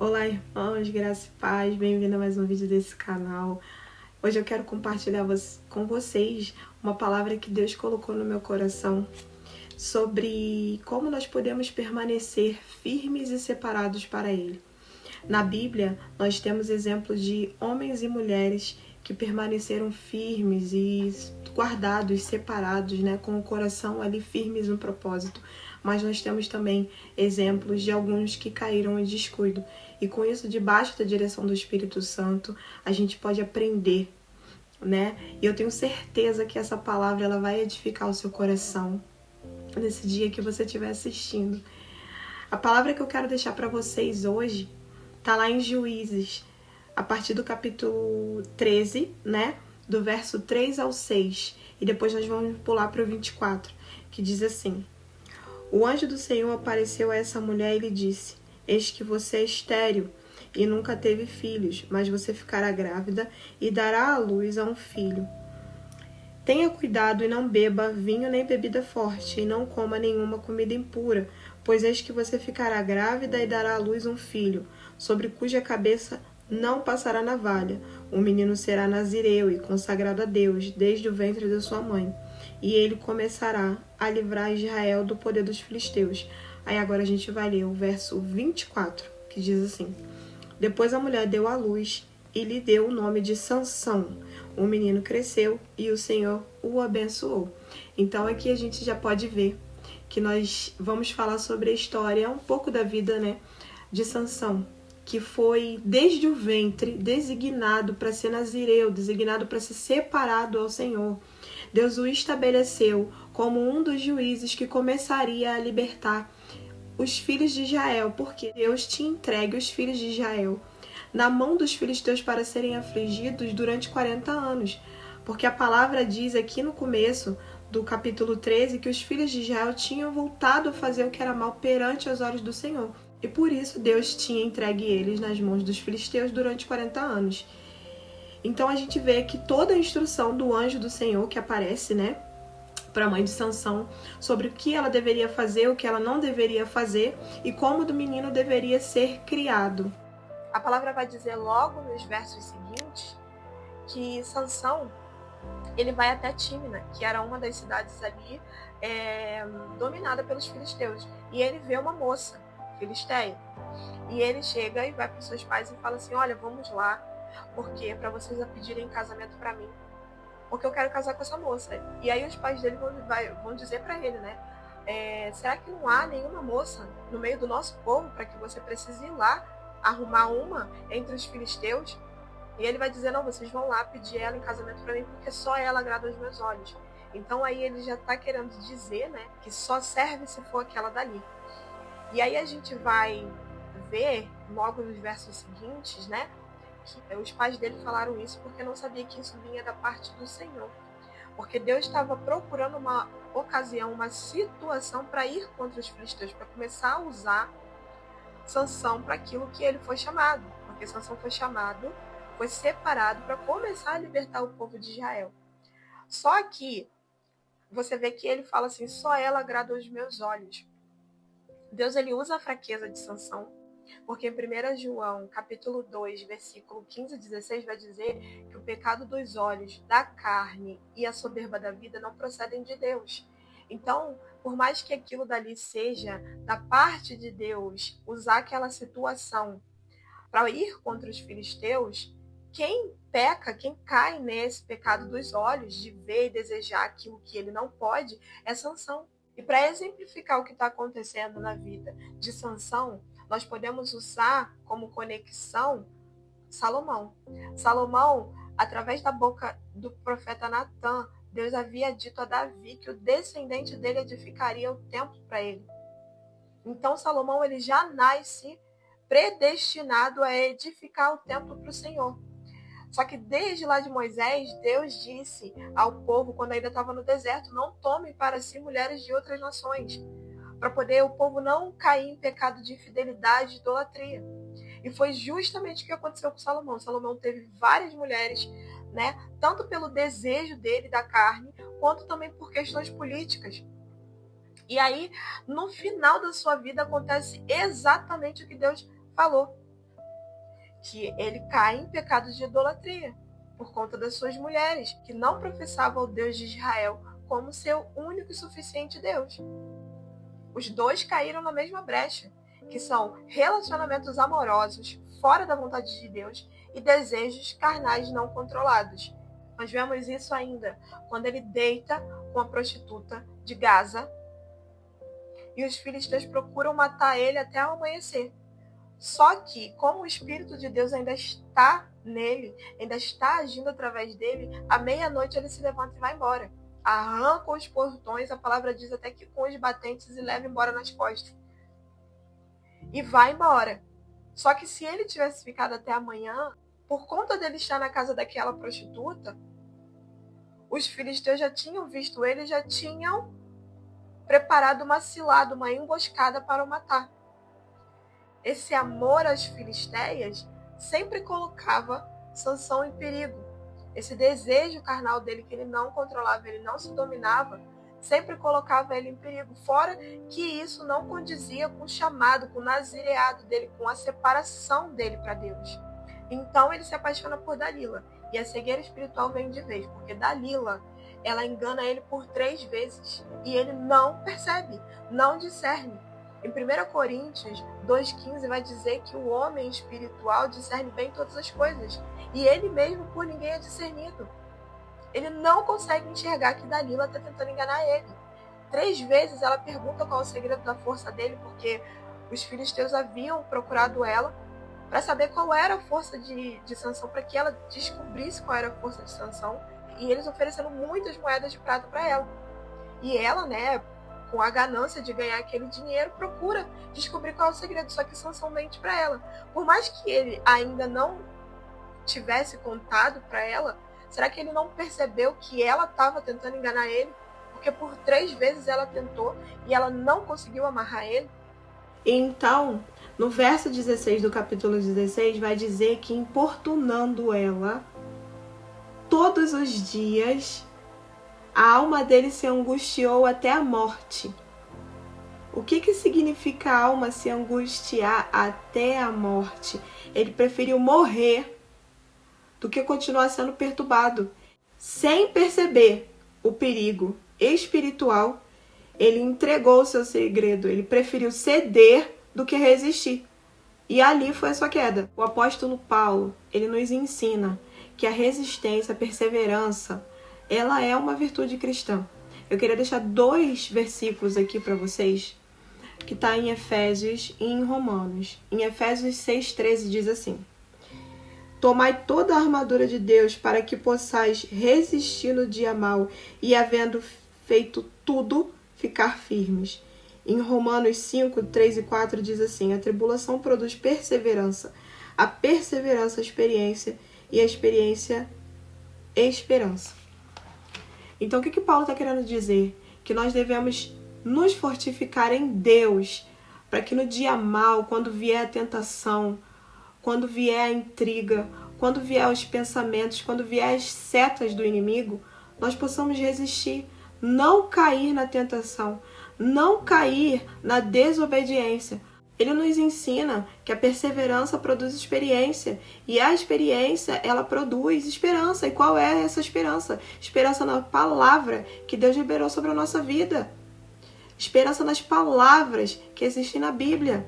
Olá, irmãos, graça e paz, bem-vindo a mais um vídeo desse canal. Hoje eu quero compartilhar com vocês uma palavra que Deus colocou no meu coração sobre como nós podemos permanecer firmes e separados para Ele. Na Bíblia, nós temos exemplos de homens e mulheres que permaneceram firmes e guardados, separados, com o coração ali firmes no propósito. Mas nós temos também exemplos de alguns que caíram em descuido. E com isso, debaixo da direção do Espírito Santo, a gente pode aprender, E eu tenho certeza que essa palavra ela vai edificar o seu coração nesse dia que você estiver assistindo. A palavra que eu quero deixar para vocês hoje está lá em Juízes, a partir do capítulo 13, do verso 3 ao 6. E depois nós vamos pular para o 24, que diz assim: O anjo do Senhor apareceu a essa mulher e lhe disse: Eis que você é estéril e nunca teve filhos, mas você ficará grávida e dará à luz a um filho. Tenha cuidado e não beba vinho nem bebida forte, e não coma nenhuma comida impura, pois eis que você ficará grávida e dará à luz um filho, sobre cuja cabeça não passará navalha. O menino será nazireu e consagrado a Deus desde o ventre de sua mãe, e ele começará a livrar Israel do poder dos filisteus. Aí agora a gente vai ler o verso 24, que diz assim: Depois a mulher deu à luz e lhe deu o nome de Sansão. O menino cresceu e o Senhor o abençoou. Então aqui a gente já pode ver que nós vamos falar sobre a história, um pouco da vida, de Sansão, que foi desde o ventre designado para ser nazireu, designado para ser separado ao Senhor. Deus o estabeleceu como um dos juízes que começaria a libertar os filhos de Israel, porque Deus tinha entregue os filhos de Israel na mão dos filisteus para serem afligidos durante 40 anos. Porque a palavra diz aqui no começo do capítulo 13 que os filhos de Israel tinham voltado a fazer o que era mal perante os olhos do Senhor. E por isso Deus tinha entregue eles nas mãos dos filisteus durante 40 anos. Então a gente vê que toda a instrução do anjo do Senhor que aparece, para a mãe de Sansão, sobre o que ela deveria fazer, o que ela não deveria fazer e como o menino deveria ser criado. A palavra vai dizer logo nos versos seguintes que Sansão ele vai até Tímina, que era uma das cidades ali dominada pelos filisteus, e ele vê uma moça filisteia, e ele chega e vai para os seus pais e fala assim: olha, vamos lá, porque para vocês pedirem casamento para mim, porque eu quero casar com essa moça. E aí os pais dele vão dizer para ele, será que não há nenhuma moça no meio do nosso povo para que você precise ir lá arrumar uma entre os filisteus? E ele vai dizer: não, vocês vão lá pedir ela em casamento para mim, porque só ela agrada aos meus olhos. Então aí ele já está querendo dizer, que só serve se for aquela dali. E aí a gente vai ver logo nos versos seguintes, que os pais dele falaram isso porque não sabia que isso vinha da parte do Senhor. Porque Deus estava procurando uma ocasião, uma situação para ir contra os filisteus, para começar a usar Sansão para aquilo que ele foi chamado. Porque Sansão foi chamado, foi separado para começar a libertar o povo de Israel. Só que você vê que ele fala assim: só ela agrada aos meus olhos. Deus ele usa a fraqueza de Sansão, porque em 1 João, capítulo 2, versículo 15 e 16, vai dizer que o pecado dos olhos, da carne e a soberba da vida não procedem de Deus. Então, por mais que aquilo dali seja da parte de Deus, usar aquela situação para ir contra os filisteus, quem peca, quem cai nesse pecado dos olhos, de ver e desejar aquilo que ele não pode, é Sansão. E para exemplificar o que está acontecendo na vida de Sansão, nós podemos usar como conexão Salomão. Salomão, através da boca do profeta Natã, Deus havia dito a Davi que o descendente dele edificaria o templo para ele. Então Salomão ele já nasce predestinado a edificar o templo para o Senhor. Só que desde lá de Moisés, Deus disse ao povo, quando ainda estava no deserto: não tome para si mulheres de outras nações, para poder o povo não cair em pecado de infidelidade e idolatria. E foi justamente o que aconteceu com Salomão. Salomão teve várias mulheres, tanto pelo desejo dele da carne, quanto também por questões políticas. E aí, no final da sua vida, acontece exatamente o que Deus falou. que ele cai em pecado de idolatria por conta das suas mulheres, que não professavam o Deus de Israel como seu único e suficiente Deus. Os dois caíram na mesma brecha, que são relacionamentos amorosos fora da vontade de Deus e desejos carnais não controlados. Nós vemos isso ainda quando ele deita com a prostituta de Gaza e os filisteus procuram matar ele até o amanhecer. Só que, como o Espírito de Deus ainda está nele, ainda está agindo através dele, à meia-noite ele se levanta e vai embora. Arranca os portões, a palavra diz até que com os batentes, e leva embora nas costas. E vai embora. Só que se ele tivesse ficado até amanhã, por conta dele estar na casa daquela prostituta, os filisteus já tinham visto ele, já tinham preparado uma cilada, uma emboscada para o matar. Esse amor às filisteias sempre colocava Sansão em perigo. Esse desejo carnal dele, que ele não controlava, ele não se dominava, sempre colocava ele em perigo. Fora que isso não condizia com o chamado, com o nazireado dele, com a separação dele para Deus. Então ele se apaixona por Dalila. E a cegueira espiritual vem de vez, porque Dalila, ela engana ele por 3 vezes. E ele não percebe, não discerne. Em 1 Coríntios 2,15 vai dizer que o homem espiritual discerne bem todas as coisas. E ele mesmo por ninguém é discernido. Ele não consegue enxergar que Dalila está tentando enganar ele. 3 vezes ela pergunta qual é o segredo da força dele, porque os filisteus haviam procurado ela para saber qual era a força de Sansão, para que ela descobrisse qual era a força de Sansão. E eles oferecendo muitas moedas de prata para ela. E ela, com a ganância de ganhar aquele dinheiro, procura descobrir qual é o segredo, só que Sansão mente para ela. Por mais que ele ainda não tivesse contado para ela, será que ele não percebeu que ela estava tentando enganar ele? Porque por 3 vezes ela tentou e ela não conseguiu amarrar ele. Então, no verso 16 do capítulo 16, vai dizer que importunando ela todos os dias, a alma dele se angustiou até a morte. O que significa a alma se angustiar até a morte? Ele preferiu morrer do que continuar sendo perturbado. Sem perceber o perigo espiritual, ele entregou o seu segredo. Ele preferiu ceder do que resistir. E ali foi a sua queda. O apóstolo Paulo, ele nos ensina que a resistência, a perseverança, ela é uma virtude cristã. Eu queria deixar 2 versículos aqui para vocês, que está em Efésios e em Romanos. Em Efésios 6,13 diz assim: tomai toda a armadura de Deus para que possais resistir no dia mau e, havendo feito tudo, ficar firmes. Em Romanos 5, 3 e 4 diz assim: a tribulação produz perseverança, a perseverança, experiência, e a experiência, esperança. Então, o que Paulo está querendo dizer? Que nós devemos nos fortificar em Deus, para que no dia mau, quando vier a tentação, quando vier a intriga, quando vier os pensamentos, quando vier as setas do inimigo, nós possamos resistir, não cair na tentação, não cair na desobediência. Ele nos ensina que a perseverança produz experiência, e a experiência, ela produz esperança. E qual é essa esperança? Esperança na palavra que Deus liberou sobre a nossa vida. Esperança nas palavras que existem na Bíblia.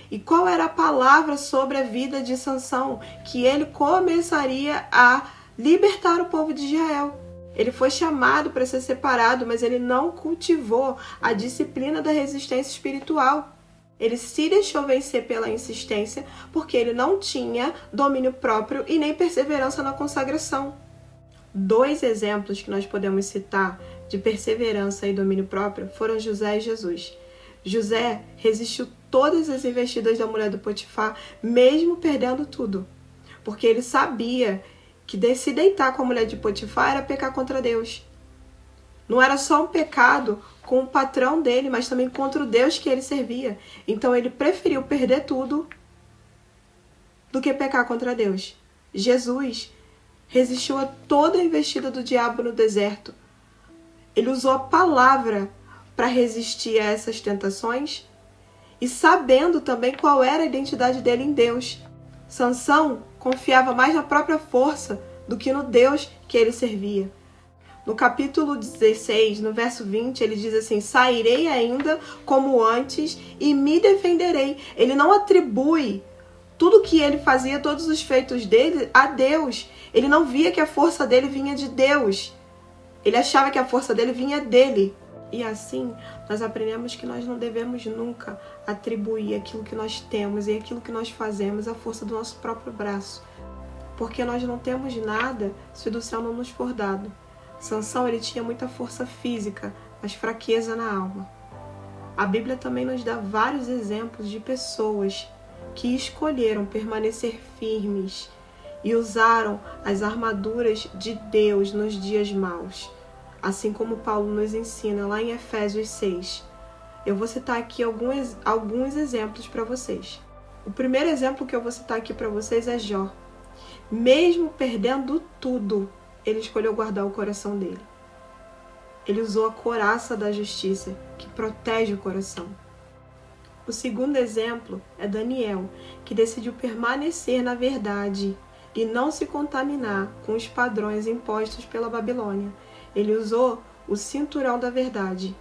E qual era a palavra sobre a vida de Sansão? Que ele começaria a libertar o povo de Israel. Ele foi chamado para ser separado, mas ele não cultivou a disciplina da resistência espiritual. Ele se deixou vencer pela insistência, porque ele não tinha domínio próprio e nem perseverança na consagração. 2 exemplos que nós podemos citar de perseverança e domínio próprio foram José e Jesus. José resistiu todas as investidas da mulher do Potifar, mesmo perdendo tudo, porque ele sabia que se deitar com a mulher de Potifar era pecar contra Deus. Não era só um pecado com o patrão dele, mas também contra o Deus que ele servia. Então ele preferiu perder tudo do que pecar contra Deus. Jesus resistiu a toda a investida do diabo no deserto. Ele usou a palavra para resistir a essas tentações e sabendo também qual era a identidade dele em Deus. Sansão confiava mais na própria força do que no Deus que ele servia. No capítulo 16, no verso 20, ele diz assim: sairei ainda como antes e me defenderei. Ele não atribui tudo que ele fazia, todos os feitos dele, a Deus. Ele não via que a força dele vinha de Deus. Ele achava que a força dele vinha dele. E assim, nós aprendemos que nós não devemos nunca atribuir aquilo que nós temos e aquilo que nós fazemos à força do nosso próprio braço. Porque nós não temos nada se do céu não nos for dado. Sansão, ele tinha muita força física, mas fraqueza na alma. A Bíblia também nos dá vários exemplos de pessoas que escolheram permanecer firmes e usaram as armaduras de Deus nos dias maus, assim como Paulo nos ensina lá em Efésios 6. Eu vou citar aqui alguns exemplos para vocês. O primeiro exemplo que eu vou citar aqui para vocês é Jó. Mesmo perdendo tudo, ele escolheu guardar o coração dele. Ele usou a couraça da justiça, que protege o coração. O segundo exemplo é Daniel, que decidiu permanecer na verdade e não se contaminar com os padrões impostos pela Babilônia. Ele usou o cinturão da verdade.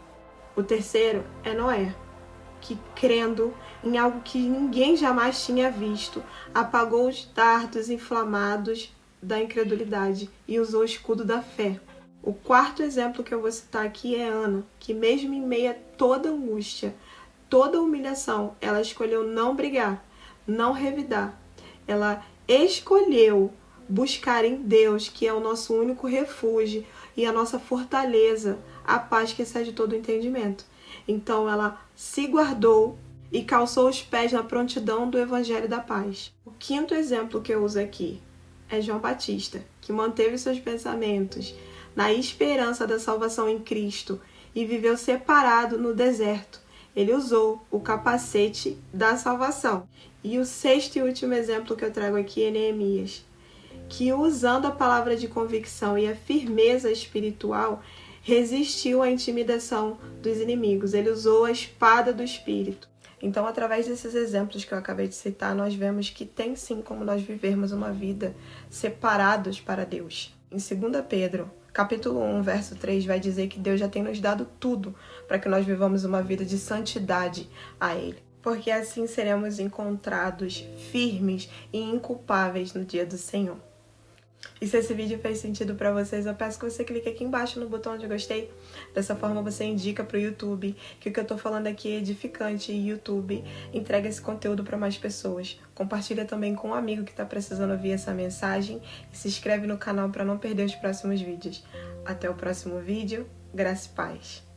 O terceiro é Noé, que, crendo em algo que ninguém jamais tinha visto, apagou os dardos inflamados da incredulidade e usou o escudo da fé. O quarto exemplo que eu vou citar aqui é Ana, que mesmo em meio a toda angústia, toda humilhação, ela escolheu não brigar, não revidar. Ela escolheu buscar em Deus, que é o nosso único refúgio e a nossa fortaleza, a paz que excede todo o entendimento. Então ela se guardou e calçou os pés na prontidão do Evangelho da Paz. O quinto exemplo que eu uso aqui é João Batista, que manteve seus pensamentos na esperança da salvação em Cristo e viveu separado no deserto. Ele usou o capacete da salvação. E o sexto e último exemplo que eu trago aqui é Neemias, que usando a palavra de convicção e a firmeza espiritual, resistiu à intimidação dos inimigos. Ele usou a espada do Espírito. Então, através desses exemplos que eu acabei de citar, nós vemos que tem sim como nós vivermos uma vida separados para Deus. Em 2 Pedro, capítulo 1, verso 3, vai dizer que Deus já tem nos dado tudo para que nós vivamos uma vida de santidade a Ele. Porque assim seremos encontrados firmes e inculpáveis no dia do Senhor. E se esse vídeo fez sentido para vocês, eu peço que você clique aqui embaixo no botão de gostei. Dessa forma você indica para o YouTube que o que eu tô falando aqui é edificante e YouTube entrega esse conteúdo para mais pessoas. Compartilha também com um amigo que está precisando ouvir essa mensagem e se inscreve no canal para não perder os próximos vídeos. Até o próximo vídeo. Graça e paz.